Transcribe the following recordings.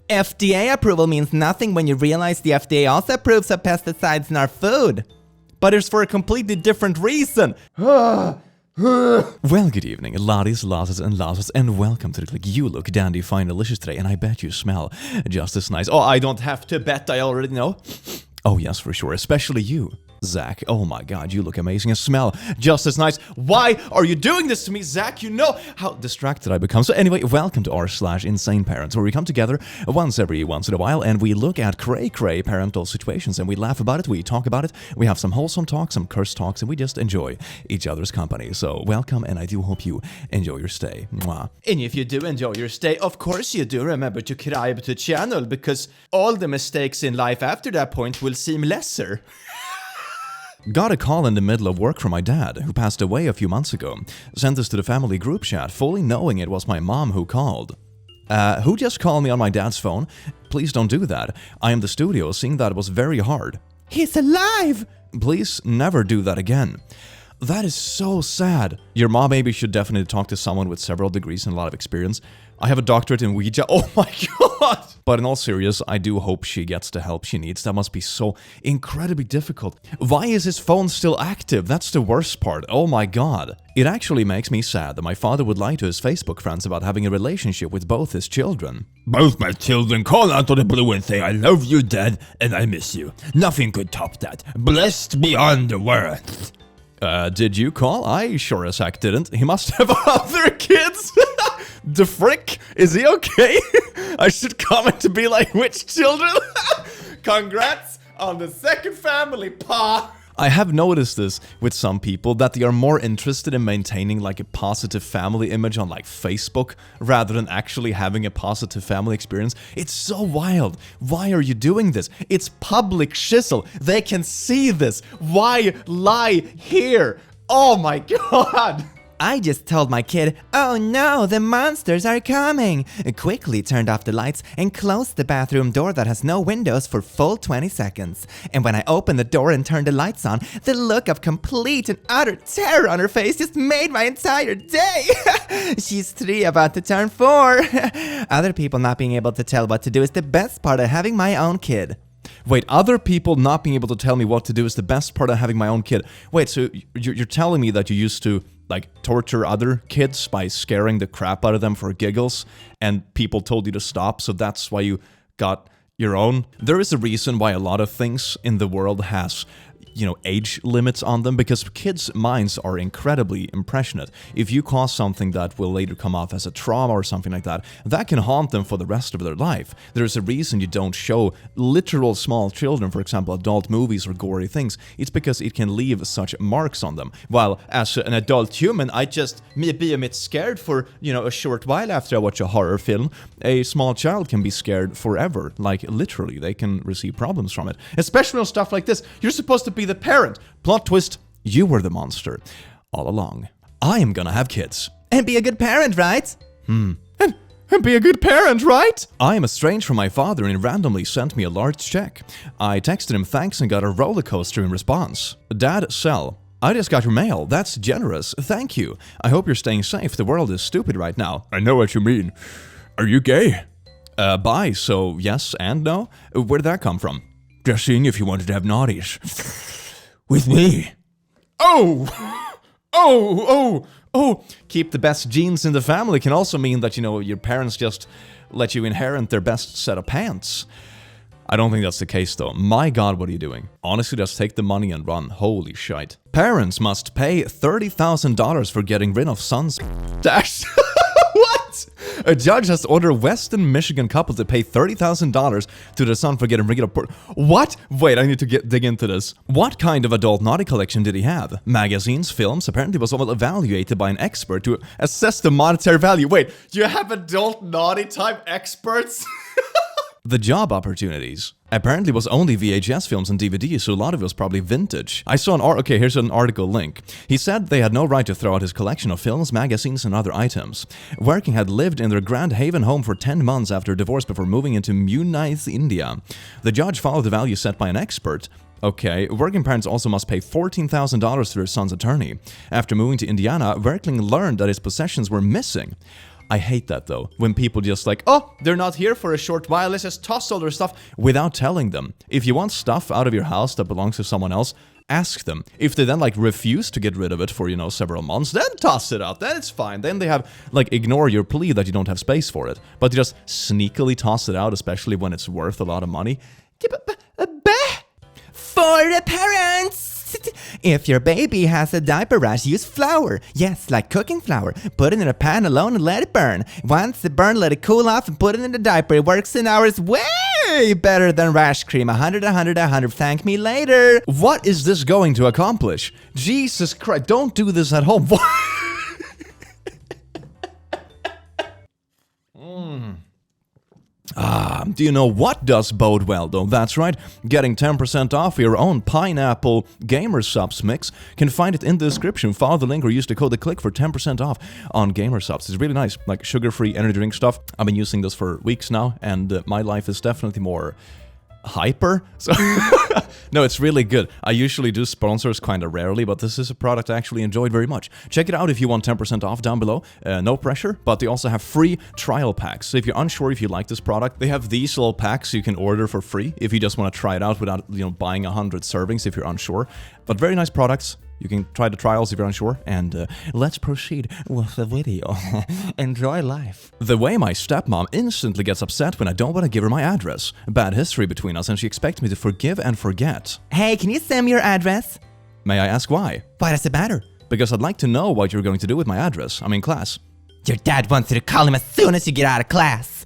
FDA approval means nothing when you realize the FDA also approves of pesticides in our food. But it's for a completely different reason. Well, good evening, laddies, lasses, and lasses, and welcome to the click. You look dandy, fine, delicious today, and I bet you smell just as nice. Oh, I don't have to bet, I already know. Oh, yes, for sure, especially you, Zach. Oh my god, you look amazing and smell just as nice. Why are you doing this to me, Zach? You know how distracted I become. So anyway, welcome to r/InsaneParents, where we come together once in a while and we look at cray-cray parental situations and we laugh about it, we talk about it, we have some wholesome talks, some curse talks, and we just enjoy each other's company. So welcome, and I do hope you enjoy your stay. Mwah. And if you do enjoy your stay, of course you do remember to subscribe to the channel, because all the mistakes in life after that point will seem lesser. Got a call in the middle of work from my dad, who passed away a few months ago. Sent this to the family group chat, fully knowing it was my mom who called. Who just called me on my dad's phone? Please don't do that. I am the studio, seeing that it was very hard. He's alive! Please never do that again. That is so sad. Your mom maybe should definitely talk to someone with several degrees and a lot of experience. I have a doctorate in Ouija. Oh my god! But in all seriousness, I do hope she gets the help she needs. That must be so incredibly difficult. Why is his phone still active? That's the worst part. Oh my god. It actually makes me sad that my father would lie to his Facebook friends about having a relationship with both his children. Both my children call out of the blue and say, I love you, Dad, and I miss you. Nothing could top that. Blessed beyond the world. Did you call? I sure as heck didn't. He must have other kids. The frick? Is he okay? I should comment to be like, which children? Congrats on the second family, pa! I have noticed this with some people, that they are more interested in maintaining like a positive family image on like Facebook rather than actually having a positive family experience. It's so wild. Why are you doing this? It's public shizzle. They can see this. Why lie here? Oh my god! I just told my kid, oh no, the monsters are coming! Quickly turned off the lights and closed the bathroom door that has no windows for full 20 seconds. And when I opened the door and turned the lights on, the look of complete and utter terror on her face just made my entire day! She's 3, about to turn 4. Other people not being able to tell what to do is the best part of having my own kid. Wait, other people not being able to tell me what to do is the best part of having my own kid. Wait, so you're telling me that you used to like torture other kids by scaring the crap out of them for giggles, and people told you to stop, so that's why you got your own? There is a reason why a lot of things in the world has, you know, age limits on them, because kids' minds are incredibly impressionate. If you cause something that will later come off as a trauma or something like that, that can haunt them for the rest of their life. There's a reason you don't show literal small children, for example, adult movies or gory things. It's because it can leave such marks on them. While as an adult human, I just be a bit scared for, you know, a short while after I watch a horror film. A small child can be scared forever. Like, literally, they can receive problems from it. Especially on stuff like this. You're supposed to be the parent. Plot twist, you were the monster all along. I am gonna have kids. And be a good parent, right? And be a good parent, right? I am estranged from my father and he randomly sent me a large check. I texted him thanks and got a roller coaster in response. Dad, sell. I just got your mail. That's generous. Thank you. I hope you're staying safe. The world is stupid right now. I know what you mean. Are you gay? Bi, so yes and no? Where did that come from? Just seeing if you wanted to have naughties. With me. Oh! Keep the best genes in the family can also mean that, you know, your parents just let you inherit their best set of pants. I don't think that's the case though. My god, what are you doing? Honestly, just take the money and run. Holy shite. Parents must pay $30,000 for getting rid of son's dash. What? A judge has ordered a Western Michigan couple to pay $30,000 to their son for getting rid of What? Wait, I need to dig into this. What kind of adult naughty collection did he have? Magazines, films? Apparently was all evaluated by an expert to assess the monetary value. Wait, you have adult naughty type experts? The job opportunities. Apparently was only VHS films and DVDs, so a lot of it was probably vintage. I saw okay, here's an article link. He said they had no right to throw out his collection of films, magazines, and other items. Working had lived in their Grand Haven home for 10 months after a divorce before moving into Muniz, India. The judge followed the value set by an expert. Okay, working parents also must pay $14,000 to their son's attorney. After moving to Indiana, Werkling learned that his possessions were missing. I hate that though, when people just like, oh, they're not here for a short while, let's just toss all their stuff without telling them. If you want stuff out of your house that belongs to someone else, ask them. If they then like refuse to get rid of it for, you know, several months, then toss it out, then it's fine. Then they have, like, ignore your plea that you don't have space for it. But to just sneakily toss it out, especially when it's worth a lot of money. For the parents! If your baby has a diaper rash, use flour. Yes, like cooking flour. Put it in a pan alone and let it burn. Once it burns, let it cool off and put it in the diaper. It works in hours way better than rash cream. 100, 100, 100. Thank me later. What is this going to accomplish? Jesus Christ, don't do this at home. Do you know what does bode well though? That's right, getting 10% off your own pineapple gamer subs mix. Can find it in the description. Follow the link or use the code CLICK for 10% off on gamer subs. It's really nice, like sugar-free energy drink stuff. I've been using this for weeks now, and my life is definitely more hyper. So no, it's really good. I usually do sponsors kind of rarely, but this is a product I actually enjoyed very much. Check it out if you want 10% off down below. No pressure, but they also have free trial packs. So if you're unsure if you like this product, they have these little packs you can order for free if you just want to try it out without, you know, buying 100 servings if you're unsure. But very nice products. You can try the trials if you're unsure, and let's proceed with the video. Enjoy life. The way my stepmom instantly gets upset when I don't want to give her my address. Bad history between us, and she expects me to forgive and forget. Hey, can you send me your address? May I ask why? Why does it matter? Because I'd like to know what you're going to do with my address. I'm in class. Your dad wants you to call him as soon as you get out of class.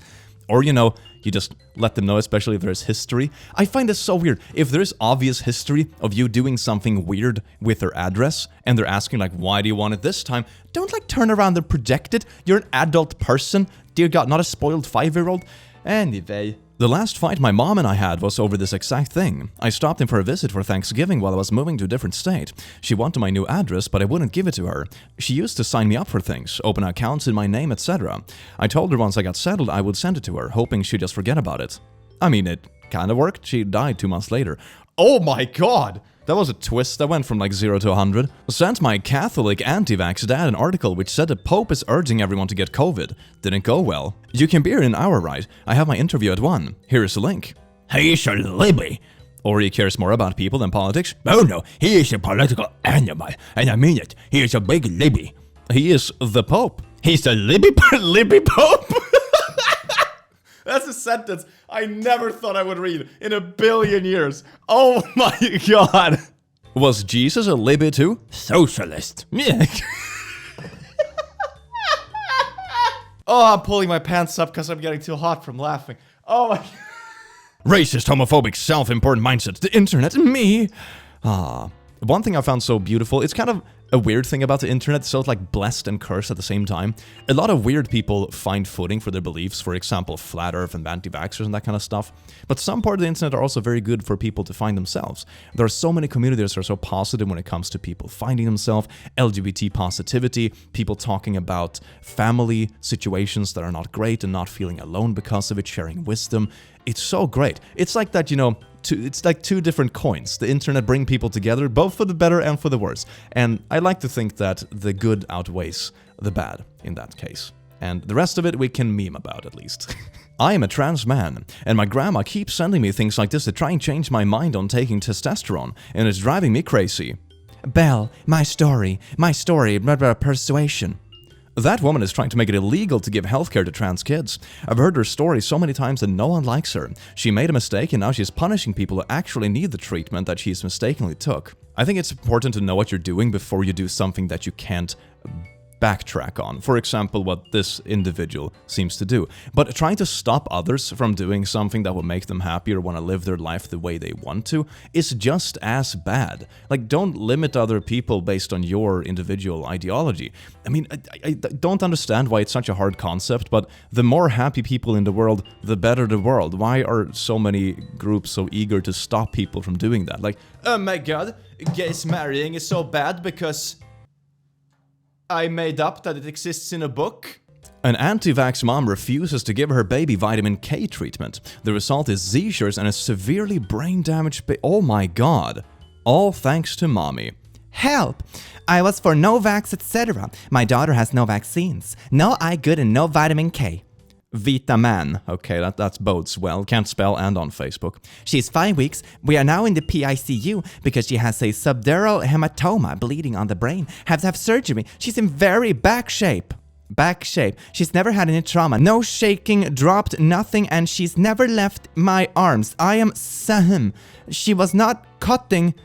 Or, you know, you just let them know, especially if there's history. I find this so weird. If there's obvious history of you doing something weird with their address, and they're asking, like, why do you want it this time? Don't, like, turn around and project it. You're an adult person. Dear God, not a spoiled 5-year-old. Anyway. The last fight my mom and I had was over this exact thing. I stopped in for a visit for Thanksgiving while I was moving to a different state. She wanted my new address, but I wouldn't give it to her. She used to sign me up for things, open accounts in my name, etc. I told her once I got settled I would send it to her, hoping she'd just forget about it. I mean, it kind of worked. She died 2 months later. Oh my God! That was a twist that went from like 0 to 100. Sent my Catholic anti-vax dad an article which said the Pope is urging everyone to get COVID. Didn't go well. You can be here in an hour, right? I have my interview at 1. Here is the link. He is a libby. Or he cares more about people than politics? Oh no, he is a political animal, and I mean it. He is a big libby. He is the Pope. He's a libby Pope? That's a sentence I never thought I would read in a billion years. Oh my God. Was Jesus a libby too? Socialist. Yeah. Oh, I'm pulling my pants up because I'm getting too hot from laughing. Oh my God. Racist, homophobic, self-important mindset. The internet, me. One thing I found so beautiful, it's kind of a weird thing about the internet, so it's like blessed and cursed at the same time. A lot of weird people find footing for their beliefs, for example, flat earth and anti-vaxxers and that kind of stuff. But some parts of the internet are also very good for people to find themselves. There are so many communities that are so positive when it comes to people finding themselves, LGBT positivity, people talking about family situations that are not great and not feeling alone because of it, sharing wisdom. It's so great. It's like that, you know, it's like two different coins. The internet bring people together, both for the better and for the worse. And I like to think that the good outweighs the bad in that case. And the rest of it we can meme about, at least. I am a trans man, and my grandma keeps sending me things like this to try and change my mind on taking testosterone, and it's driving me crazy. Belle, my story, persuasion. That woman is trying to make it illegal to give healthcare to trans kids. I've heard her story so many times that no one likes her. She made a mistake and now she's punishing people who actually need the treatment that she's mistakenly took. I think it's important to know what you're doing before you do something that you can't backtrack on. For example, what this individual seems to do. But trying to stop others from doing something that will make them happy or want to live their life the way they want to is just as bad. Like, don't limit other people based on your individual ideology. I mean, I don't understand why it's such a hard concept, but the more happy people in the world, the better the world. Why are so many groups so eager to stop people from doing that? Like, oh my God, gays marrying is so bad because I made up that it exists in a book. An anti-vax mom refuses to give her baby vitamin K treatment. The result is seizures and a severely brain-damaged oh my God. All thanks to mommy. Help! I was for no vax, etc. My daughter has no vaccines. No eye good and no vitamin K. Vita man. Okay, that bodes well. Can't spell and on Facebook. She's 5 weeks. We are now in the PICU because she has a subdural hematoma bleeding on the brain. Have to have surgery. She's in very back shape. She's never had any trauma. No shaking, dropped, nothing, and she's never left my arms. I am Sahim. She was not clotting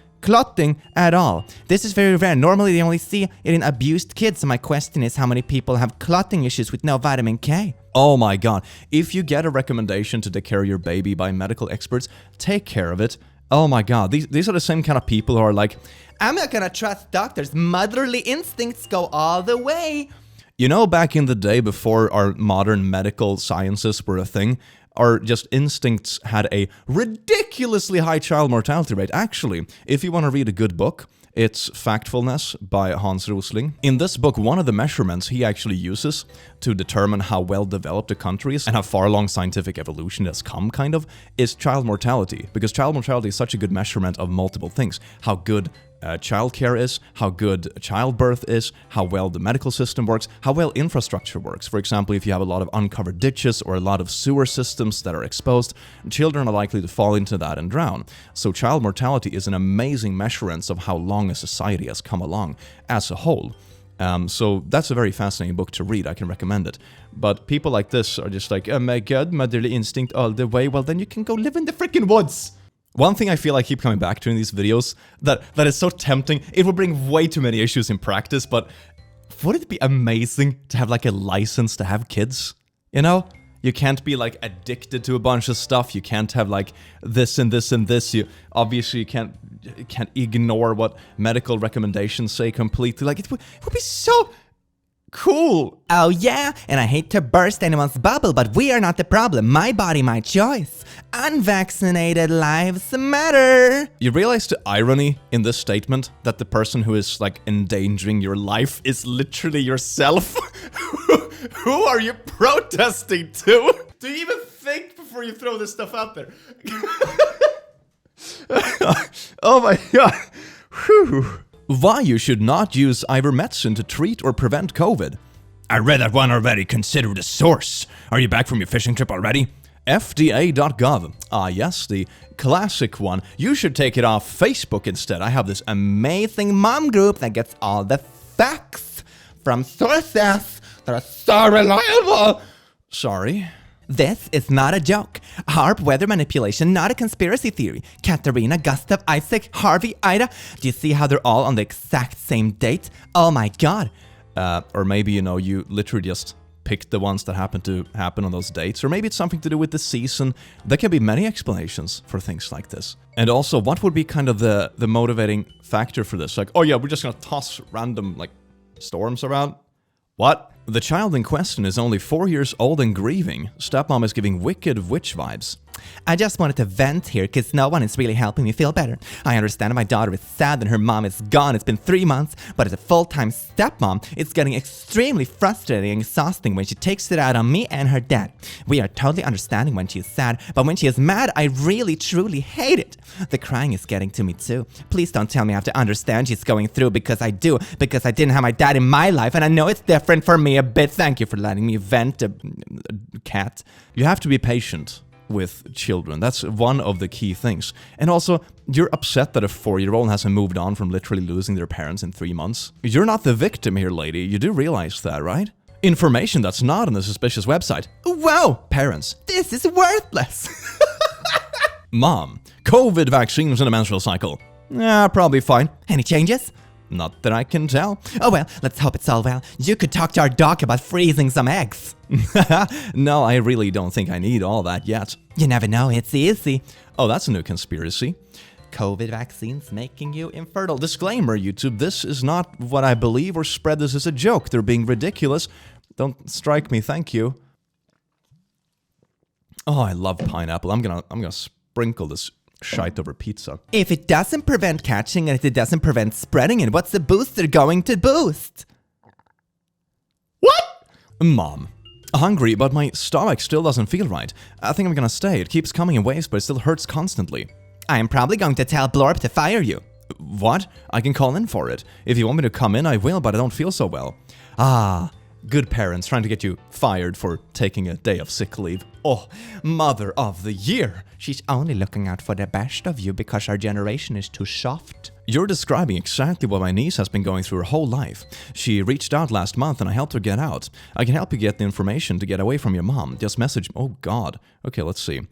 at all. This is very rare. Normally they only see it in abused kids. So my question is, how many people have clotting issues with no vitamin K? Oh my god. If you get a recommendation to take care of your baby by medical experts, take care of it. Oh my god. These are the same kind of people who are like, I'm not gonna trust doctors. Motherly instincts go all the way. You know, back in the day before our modern medical sciences were a thing, our just instincts had a ridiculously high child mortality rate. Actually, if you want to read a good book, it's Factfulness by Hans Rosling. In this book, one of the measurements he actually uses to determine how well developed a country is and how far along scientific evolution has come, kind of, is child mortality. Because child mortality is such a good measurement of multiple things. How good childcare is, how good childbirth is, how well the medical system works, how well infrastructure works. For example, if you have a lot of uncovered ditches or a lot of sewer systems that are exposed, children are likely to fall into that and drown. So child mortality is an amazing measurement of how long a society has come along as a whole. So that's a very fascinating book to read. I can recommend it. But people like this are just like, oh my god, motherly instinct all the way. Well, then you can go live in the freaking woods. One thing I feel I keep coming back to in these videos that is so tempting, it would bring way too many issues in practice, but would it be amazing to have like a license to have kids? You know? You can't be like addicted to a bunch of stuff. You can't have like this and this and this. You can't ignore what medical recommendations say completely. Like it would be so cool. Oh yeah, and I hate to burst anyone's bubble, but we are not the problem. My body, my choice. Unvaccinated lives matter. You realize the irony in this statement that the person who is like endangering your life is literally yourself? Who are you protesting to? Do you even think before you throw this stuff out there? Oh my god. Whew. Why you should not use ivermectin to treat or prevent COVID. I read that one already. Consider it a source. Are you back from your fishing trip already? FDA.gov. Ah yes, the classic one. You should take it off Facebook instead. I have this amazing mom group that gets all the facts from sources that are so reliable. Sorry. This is not a joke. HARP weather manipulation, not a conspiracy theory. Katarina, Gustav, Isaac, Harvey, Ida. Do you see how they're all on the exact same date? Oh my god. Or maybe, you literally just picked the ones that happen to happen on those dates. Or maybe it's something to do with the season. There can be many explanations for things like this. And also, what would be kind of the motivating factor for this? Like, oh yeah, we're just gonna toss random, storms around? What? The child in question is only 4 years old and grieving. Stepmom is giving wicked witch vibes. I just wanted to vent here because no one is really helping me feel better. I understand my daughter is sad and her mom is gone. It's been 3 months, but as a full-time stepmom, it's getting extremely frustrating and exhausting when she takes it out on me and her dad. We are totally understanding when she is sad, but when she is mad, I really truly hate it. The crying is getting to me too. Please don't tell me I have to understand she's going through, because I do, because I didn't have my dad in my life and I know it's different for me a bit. Thank you for letting me vent, cat. You have to be patient with children. That's one of the key things. And also, you're upset that a 4-year-old hasn't moved on from literally losing their parents in 3 months. You're not the victim here, lady. You do realize that, right? Information that's not on the suspicious website. Whoa! Parents. This is worthless. Mom. COVID vaccines in a menstrual cycle. Probably fine. Any changes? Not that I can tell. Oh well, let's hope it's all well. You could talk to our dog about freezing some eggs. No, I really don't think I need all that yet. You never know, it's easy. Oh, that's a new conspiracy. COVID vaccines making you infertile. Disclaimer, YouTube, this is not what I believe or spread this as a joke. They're being ridiculous. Don't strike me, thank you. Oh, I love pineapple. I'm gonna sprinkle this shite over pizza. If it doesn't prevent catching and if it doesn't prevent spreading it, what's the booster going to boost? What? Mom. Hungry, but my stomach still doesn't feel right. I think I'm gonna stay. It keeps coming in waves, but it still hurts constantly. I am probably going to tell Blorp to fire you. What? I can call in for it. If you want me to come in, I will, but I don't feel so well. Ah, good parents trying to get you fired for taking a day of sick leave. Oh, mother of the year. She's only looking out for the best of you because our generation is too soft. You're describing exactly what my niece has been going through her whole life. She reached out last month and I helped her get out. I can help you get the information to get away from your mom. Just message... Oh God. Okay, let's see.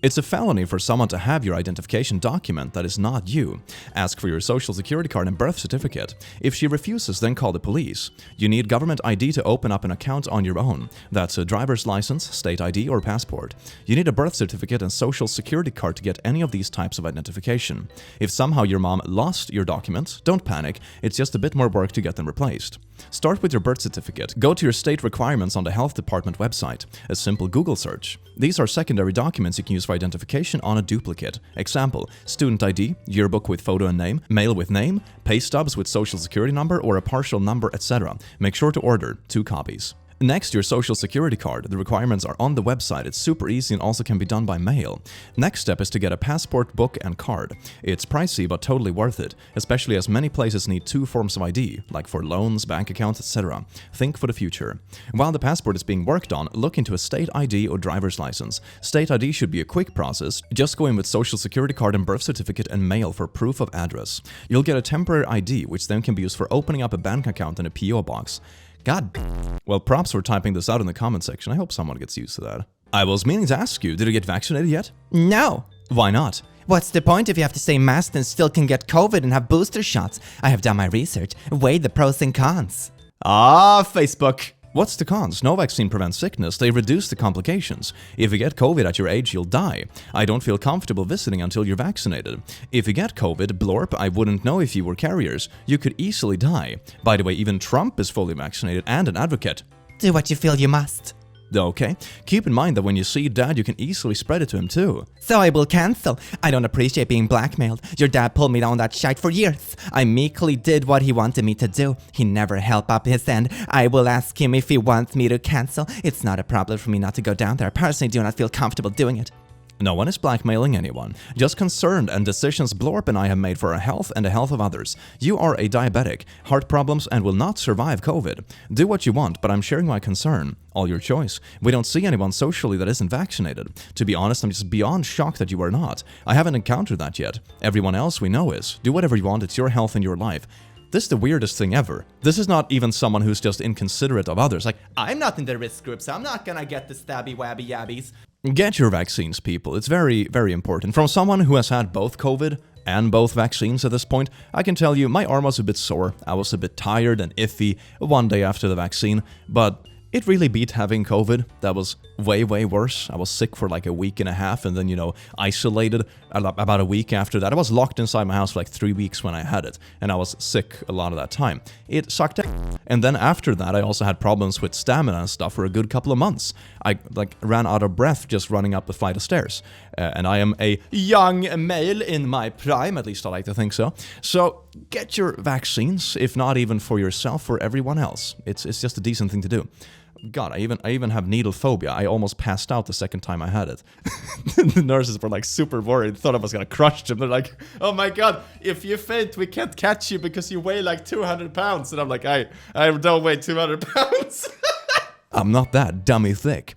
It's a felony for someone to have your identification document that is not you. Ask for your social security card and birth certificate. If she refuses, then call the police. You need government ID to open up an account on your own. That's a driver's license, state ID, or passport. You need a birth certificate and social security card to get any of these types of identification. If somehow your mom lost your documents, don't panic. It's just a bit more work to get them replaced. Start with your birth certificate. Go to your state requirements on the health department website. A simple Google search. These are secondary documents you can use for identification on a duplicate. Example, student ID, yearbook with photo and name, mail with name, pay stubs with social security number or a partial number, etc. Make sure to order 2 copies. Next, your social security card. The requirements are on the website. It's super easy and also can be done by mail. Next step is to get a passport, book, and card. It's pricey but totally worth it, especially as many places need 2 forms of ID, like for loans, bank accounts, etc. Think for the future. While the passport is being worked on, look into a state ID or driver's license. State ID should be a quick process. Just go in with social security card and birth certificate and mail for proof of address. You'll get a temporary ID, which then can be used for opening up a bank account and a PO box. God. Well, props for typing this out in the comment section. I hope someone gets used to that. I was meaning to ask you, did you get vaccinated yet? No. Why not? What's the point if you have to stay masked and still can get COVID and have booster shots? I have done my research, weighed the pros and cons. Ah, Facebook. What's the cons? No vaccine prevents sickness. They reduce the complications. If you get COVID at your age, you'll die. I don't feel comfortable visiting until you're vaccinated. If you get COVID, blorp, I wouldn't know if you were carriers. You could easily die. By the way, even Trump is fully vaccinated and an advocate. Do what you feel you must. Okay, keep in mind that when you see dad, you can easily spread it to him too. So I will cancel. I don't appreciate being blackmailed. Your dad pulled me down that shite for years. I meekly did what he wanted me to do. He never helped up his end. I will ask him if he wants me to cancel. It's not a problem for me not to go down there. I personally do not feel comfortable doing it. No one is blackmailing anyone. Just concerned and decisions Blorp and I have made for our health and the health of others. You are a diabetic, heart problems, and will not survive COVID. Do what you want, but I'm sharing my concern. All your choice. We don't see anyone socially that isn't vaccinated. To be honest, I'm just beyond shocked that you are not. I haven't encountered that yet. Everyone else we know is. Do whatever you want, it's your health and your life. This is the weirdest thing ever. This is not even someone who's just inconsiderate of others. Like, I'm not in the risk group, so I'm not gonna get the stabby wabby yabbies. get your vaccines, people. It's very, very important. From someone who has had both COVID and both vaccines at this point, I can tell you my arm was a bit sore. I was a bit tired and iffy one day after the vaccine, but it really beat having COVID. That was way, way worse. I was sick for like a week and a half and then, isolated about a week after that. I was locked inside my house for like 3 weeks when I had it, and I was sick a lot of that time. It sucked. And then after that, I also had problems with stamina and stuff for a good couple of months. I ran out of breath just running up the flight of stairs. And I am a young male in my prime, at least I like to think so. So get your vaccines, if not even for yourself, for everyone else. It's just a decent thing to do. God, I even have needle phobia. I almost passed out the second time I had it. The nurses were like super worried, thought I was gonna crush them. They're like, "Oh my God, if you faint, we can't catch you because you weigh like 200 pounds." And I'm like, I don't weigh 200 pounds. I'm not that dummy thick,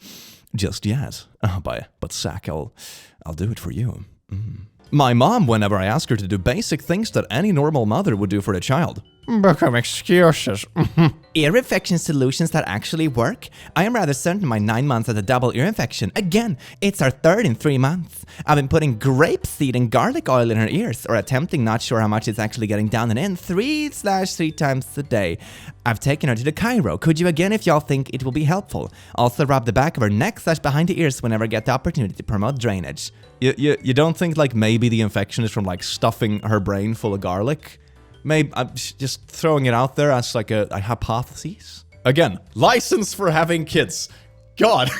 just yet. But Zach, I'll do it for you. My mom, whenever I ask her to do basic things that any normal mother would do for a child, become excuses. Ear infection solutions that actually work? I am rather certain my 9 months had a double ear infection. Again, it's our third in 3 months. I've been putting grapeseed and garlic oil in her ears, or attempting, not sure how much it's actually getting down and in, 3 times a day. I've taken her to the Cairo. Could you again if y'all think it will be helpful? Also rub the back of her neck / behind the ears whenever I get the opportunity to promote drainage. You don't think like maybe the infection is from like stuffing her brain full of garlic? Maybe I'm just throwing it out there as like a hypothesis. Again, license for having kids. God.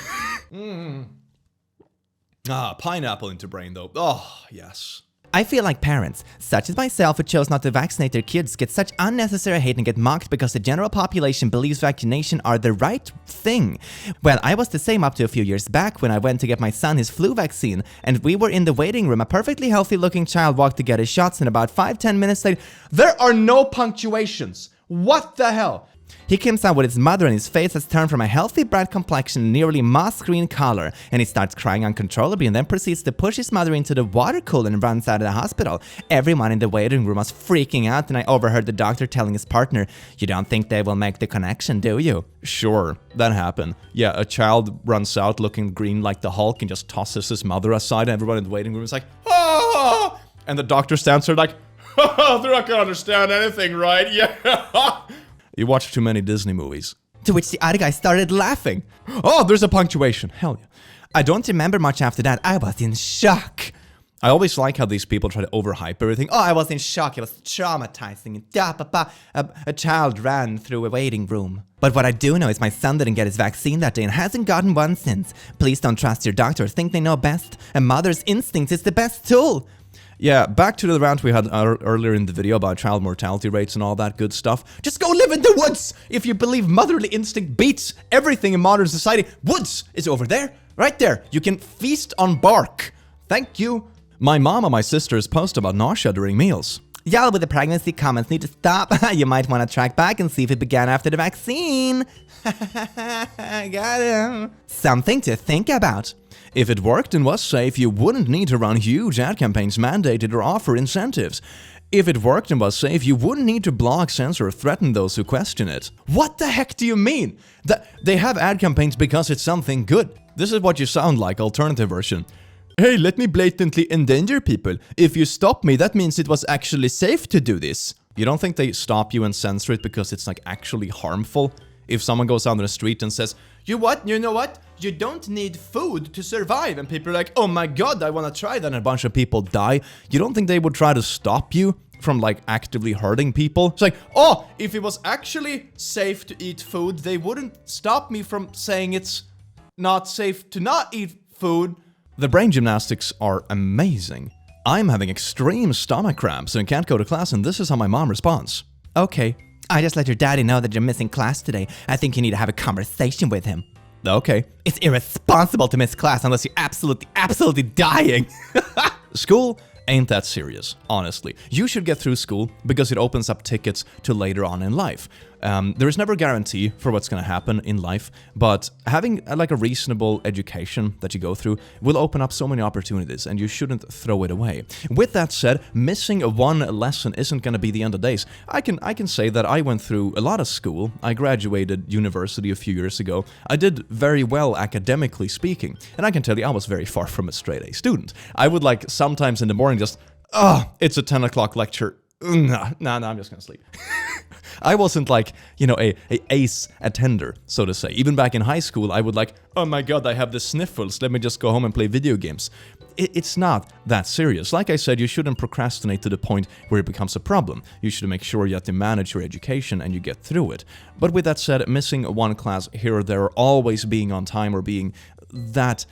Pineapple into brain though. Oh, yes. I feel like parents, such as myself who chose not to vaccinate their kids, get such unnecessary hate and get mocked because the general population believes vaccination are the right thing. Well, I was the same up to a few years back when I went to get my son his flu vaccine, and we were in the waiting room. A perfectly healthy looking child walked to get his shots, and about 5-10 minutes later, There are no punctuations. What the hell? he comes out with his mother and his face has turned from a healthy bright complexion to nearly moss green color, and he starts crying uncontrollably and then proceeds to push his mother into the water cooler and runs out of the hospital. Everyone in the waiting room was freaking out, and I overheard the doctor telling his partner, "You don't think they will make the connection, do you?" Sure, that happened. Yeah, a child runs out looking green like the Hulk and just tosses his mother aside, and everyone in the waiting room is like, "Ah!" And the doctor stands there like, they're not gonna understand anything, right? Yeah. You watch too many Disney movies. To which the other guy started laughing. Oh, there's a punctuation. Hell yeah. I don't remember much after that. I was in shock. I always like how these people try to overhype everything. Oh, I was in shock. It was traumatizing. A child ran through a waiting room. But what I do know is my son didn't get his vaccine that day and hasn't gotten one since. Please don't trust your doctor. Think they know best. A mother's instinct is the best tool. Yeah, back to the rant we had earlier in the video about child mortality rates and all that good stuff. Just go live in the woods! If you believe motherly instinct beats everything in modern society, woods is over there, right there. You can feast on bark. Thank you. My mom and my sisters post about nausea during meals. Y'all with the pregnancy comments need to stop. You might want to track back and see if it began after the vaccine. Got him. Something to think about. If it worked and was safe, you wouldn't need to run huge ad campaigns mandated or offer incentives. If it worked and was safe, you wouldn't need to block, censor, or threaten those who question it. What the heck do you mean? They have ad campaigns because it's something good. This is what you sound like, alternative version. Hey, let me blatantly endanger people. If you stop me, that means it was actually safe to do this. You don't think they stop you and censor it because it's like actually harmful? If someone goes out on the street and says, You know what? You don't need food to survive. And people are like, oh my god, I want to try that. And a bunch of people die. You don't think they would try to stop you from like actively hurting people? It's like, oh, if it was actually safe to eat food, they wouldn't stop me from saying it's not safe to not eat food. The brain gymnastics are amazing. I'm having extreme stomach cramps and can't go to class, and this is how my mom responds. Okay, I just let your daddy know that you're missing class today. I think you need to have a conversation with him. Okay. It's irresponsible to miss class unless you're absolutely dying. School ain't that serious, honestly. You should get through school because it opens up tickets to later on in life. There is never a guarantee for what's going to happen in life, but having like a reasonable education that you go through will open up so many opportunities, and you shouldn't throw it away. With that said, missing one lesson isn't going to be the end of days. I can say that I went through a lot of school. I graduated university a few years ago. I did very well academically speaking, and I can tell you I was very far from a straight A student. I would like sometimes in the morning just, it's a 10 o'clock lecture. No, I'm just gonna sleep. I wasn't like, a ace attender, so to say. Even back in high school, I would like, oh my god, I have the sniffles, let me just go home and play video games. It's not that serious. Like I said, you shouldn't procrastinate to the point where it becomes a problem. You should make sure you have to manage your education and you get through it. But with that said, missing one class here or there, or always being on time or being that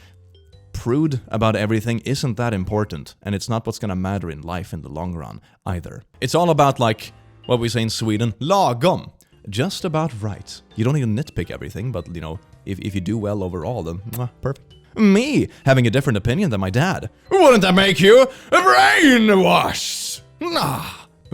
prude about everything isn't that important, and it's not what's gonna matter in life in the long run either. It's all about, like what we say in Sweden, lagom. Just about right. You don't need to nitpick everything, but if you do well overall, then perfect. Me having a different opinion than my dad. Wouldn't that make you brainwashed? Nah.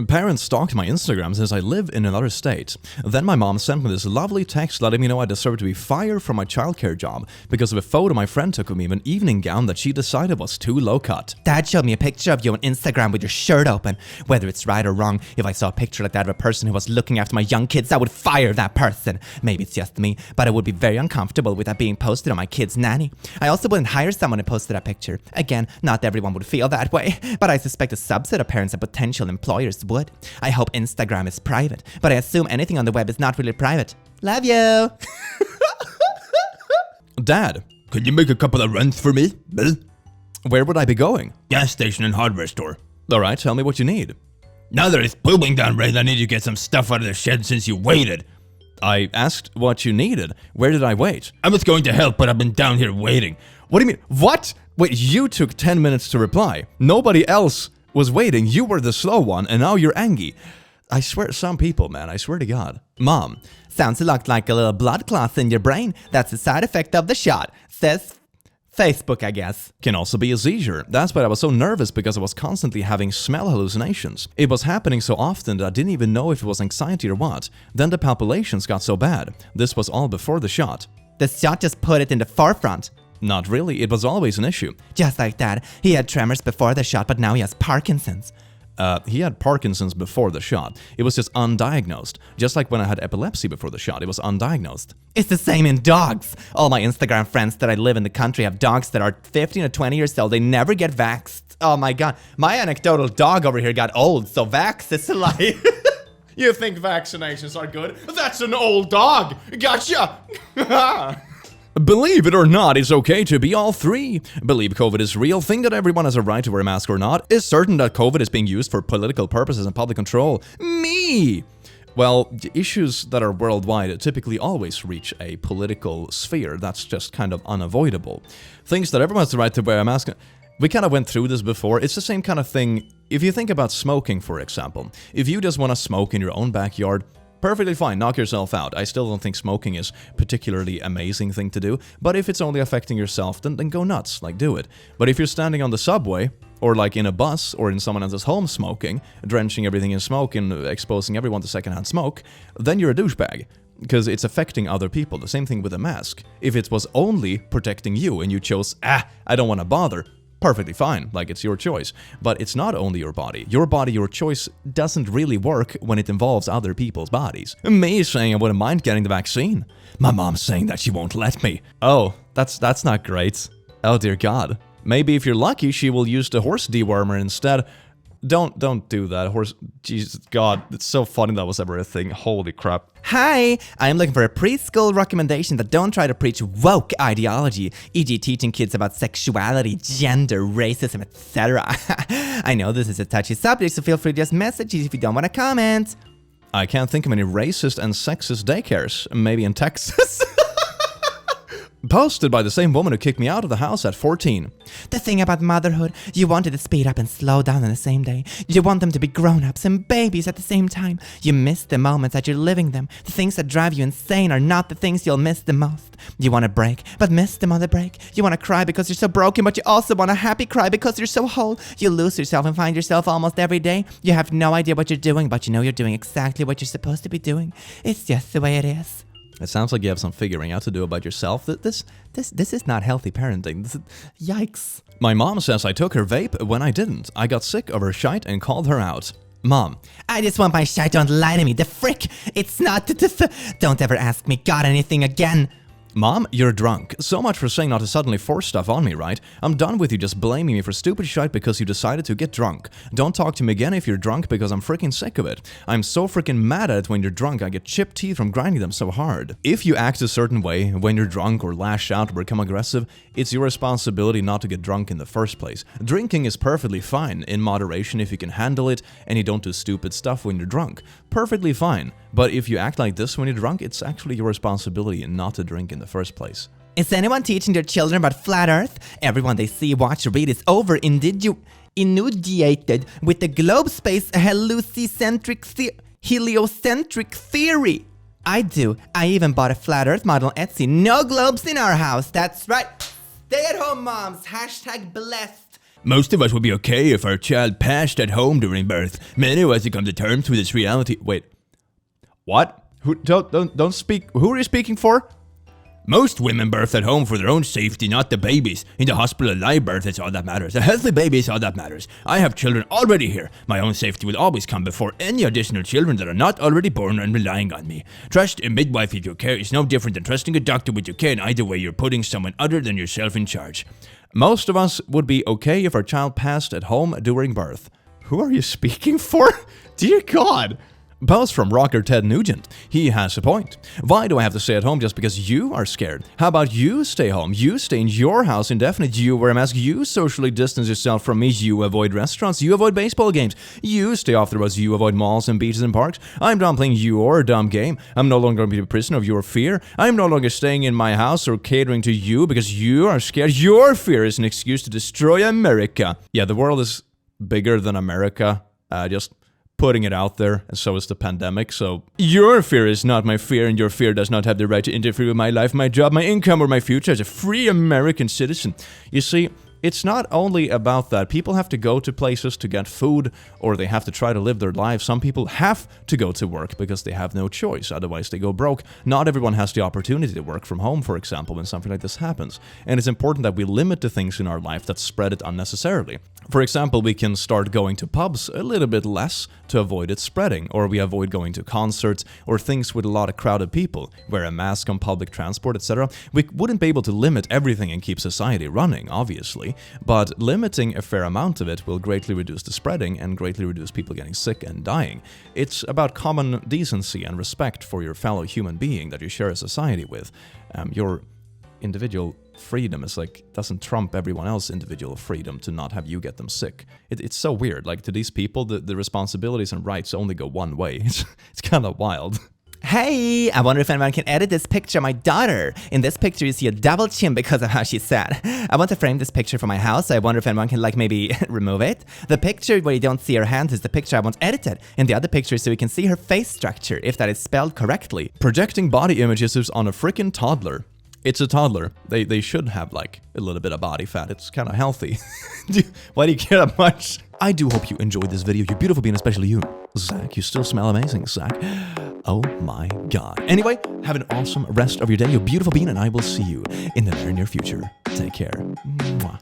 Parents stalked my Instagram since I live in another state. Then my mom sent me this lovely text letting me know I deserved to be fired from my childcare job because of a photo my friend took of me of an evening gown that she decided was too low cut. Dad showed me a picture of you on Instagram with your shirt open. Whether it's right or wrong, if I saw a picture like that of a person who was looking after my young kids, I would fire that person. Maybe it's just me, but I would be very uncomfortable with that being posted on my kid's nanny. I also wouldn't hire someone who posted that picture. Again, not everyone would feel that way, but I suspect a subset of parents and potential employers would. I hope Instagram is private, but I assume anything on the web is not really private. Love you! Dad, could you make a couple of runs for me, Bill? Where would I be going? Gas station and hardware store. Alright, tell me what you need. Now that it's booming down rain, I need you to get some stuff out of the shed since you waited. I asked what you needed. Where did I wait? I was going to help, but I've been down here waiting. What do you mean? What? Wait, you took 10 minutes to reply. Nobody else was waiting. You were the slow one, and now you're angry. I swear, some people, man, I swear to God. Mom. Sounds a lot like a little blood clot in your brain. That's a side effect of the shot. Says Facebook, I guess. Can also be a seizure. That's why I was so nervous, because I was constantly having smell hallucinations. It was happening so often that I didn't even know if it was anxiety or what. Then the palpitations got so bad. This was all before the shot. The shot just put it in the forefront. Not really, it was always an issue. Just like that. He had tremors before the shot, but now he has Parkinson's. He had Parkinson's before the shot. It was just undiagnosed. Just like when I had epilepsy before the shot, it was undiagnosed. It's the same in dogs. All my Instagram friends that I live in the country have dogs that are 15 or 20 years old. They never get vaxxed. Oh my God. My Anecdotal dog over here got old, so vax is a lie. You think vaccinations are good? That's an old dog. Gotcha. Believe it or not, it's okay to be all three. Believe COVID is real, think that everyone has a right to wear a mask or not, is certain that COVID is being used for political purposes and public control. Me! Well, issues that are worldwide typically always reach a political sphere. That's just kind of unavoidable. Things that everyone has the right to wear a mask. We kind of went through this before. It's the same kind of thing. If you think about smoking, for example, if you just want to smoke in your own backyard, perfectly fine, knock yourself out. I still don't think smoking is a particularly amazing thing to do, but if it's only affecting yourself, then go nuts, like do it. But if you're standing on the subway, or like in a bus, or in someone else's home smoking, drenching everything in smoke and exposing everyone to secondhand smoke, then you're a douchebag. Because it's affecting other people. The same thing with a mask. If it was only protecting you and you chose, I don't want to bother, perfectly fine, like it's your choice. But it's not only your body. Your choice doesn't really work when it involves other people's bodies. Me saying I wouldn't mind getting the vaccine. My mom's saying that she won't let me. Oh, that's not great. Oh dear God. Maybe if you're lucky, she will use the horse dewormer instead. Don't do that. Horse, Jesus God, it's so funny that was ever a thing. Holy crap. Hi, I am looking for a preschool recommendation that don't try to preach woke ideology, e.g. teaching kids about sexuality, gender, racism, etc. I know this is a touchy subject, so feel free to just message it if you don't want to comment. I can't think of any racist and sexist daycares. Maybe in Texas. Posted by the same woman who kicked me out of the house at 14. The thing about motherhood, you want it to speed up and slow down on the same day. You want them to be grown-ups and babies at the same time. You miss the moments that you're living them. The things that drive you insane are not the things you'll miss the most. You want to break, but miss them on the break. You want to cry because you're so broken, but you also want a happy cry because you're so whole. You lose yourself and find yourself almost every day. You have no idea what you're doing, but you know you're doing exactly what you're supposed to be doing. It's just the way it is. It sounds like you have some figuring out to do about yourself. This is not healthy parenting. Yikes. My mom says I took her vape when I didn't. I got sick of her shite and called her out. Mom. I just want my shite, don't lie to me. The frick. It's not don't ever ask me got anything again. Mom, you're drunk. So much for saying not to suddenly force stuff on me, right? I'm done with you just blaming me for stupid shit because you decided to get drunk. Don't talk to me again if you're drunk because I'm freaking sick of it. I'm so freaking mad at it when you're drunk. I get chipped teeth from grinding them so hard. If you act a certain way when you're drunk or lash out or become aggressive, it's your responsibility not to get drunk in the first place. Drinking is perfectly fine in moderation if you can handle it and you don't do stupid stuff when you're drunk. Perfectly fine. But if you act like this when you're drunk, it's actually your responsibility not to drink in the first place. Is anyone teaching their children about flat earth? Everyone they see, watch, read is over inundated with the globe space heliocentric theory. I do. I even bought a flat earth model on Etsy. No globes in our house. That's right. Stay at home moms. #blessed. Most of us would be okay if our child passed at home during birth. Many of us have come to terms with this reality. Wait. What? Who? Don't speak. Who are you speaking for? Most women birth at home for their own safety, not the babies. In the hospital, a live birth is all that matters. A healthy baby is all that matters. I have children already here. My own safety will always come before any additional children that are not already born and relying on me. Trust a midwife with your care is no different than trusting a doctor with your care, and either way you're putting someone other than yourself in charge. Most of us would be okay if our child passed at home during birth. Who are you speaking for? Dear God. Post from rocker Ted Nugent. He has a point. Why do I have to stay at home just because you are scared? How about you stay home? You stay in your house indefinite. You wear a mask. You socially distance yourself from me. You avoid restaurants. You avoid baseball games. You stay off the roads. You avoid malls and beaches and parks. I'm done playing your dumb game. I'm no longer going to be a prisoner of your fear. I'm no longer staying in my house or catering to you because you are scared. Your fear is an excuse to destroy America. Yeah, the world is bigger than America. Just putting it out there, and so is the pandemic. So your fear is not my fear, and your fear does not have the right to interfere with my life, my job, my income, or my future as a free American citizen. You see, it's not only about that. People have to go to places to get food, or they have to try to live their lives. Some people have to go to work because they have no choice, otherwise they go broke. Not everyone has the opportunity to work from home, for example, when something like this happens. And it's important that we limit the things in our life that spread it unnecessarily. For example, we can start going to pubs a little bit less to avoid it spreading, or we avoid going to concerts or things with a lot of crowded people, wear a mask on public transport, etc. We wouldn't be able to limit everything and keep society running, obviously, but limiting a fair amount of it will greatly reduce the spreading and greatly reduce people getting sick and dying. It's about common decency and respect for your fellow human being that you share a society with. Your individual freedom is doesn't trump everyone else's individual freedom to not have you get them sick. It's so weird. To these people, the responsibilities and rights only go one way. It's kind of wild. Hey, I wonder if anyone can edit this picture of my daughter. In this picture, you see a double chin because of how she's sad. I want to frame this picture for my house, so I wonder if anyone can maybe remove it. The picture where you don't see her hands is the picture I want edited, and the other picture is so you can see her face structure, if that is spelled correctly. Projecting body images is on a freaking toddler. It's a toddler. They should have a little bit of body fat. It's kind of healthy. Why do you care that much? I do hope you enjoyed this video, you beautiful being, especially you. Zach, you still smell amazing, Zach. Oh my god. Anyway, have an awesome rest of your day, you beautiful being, and I will see you in the very near future. Take care. Mwah.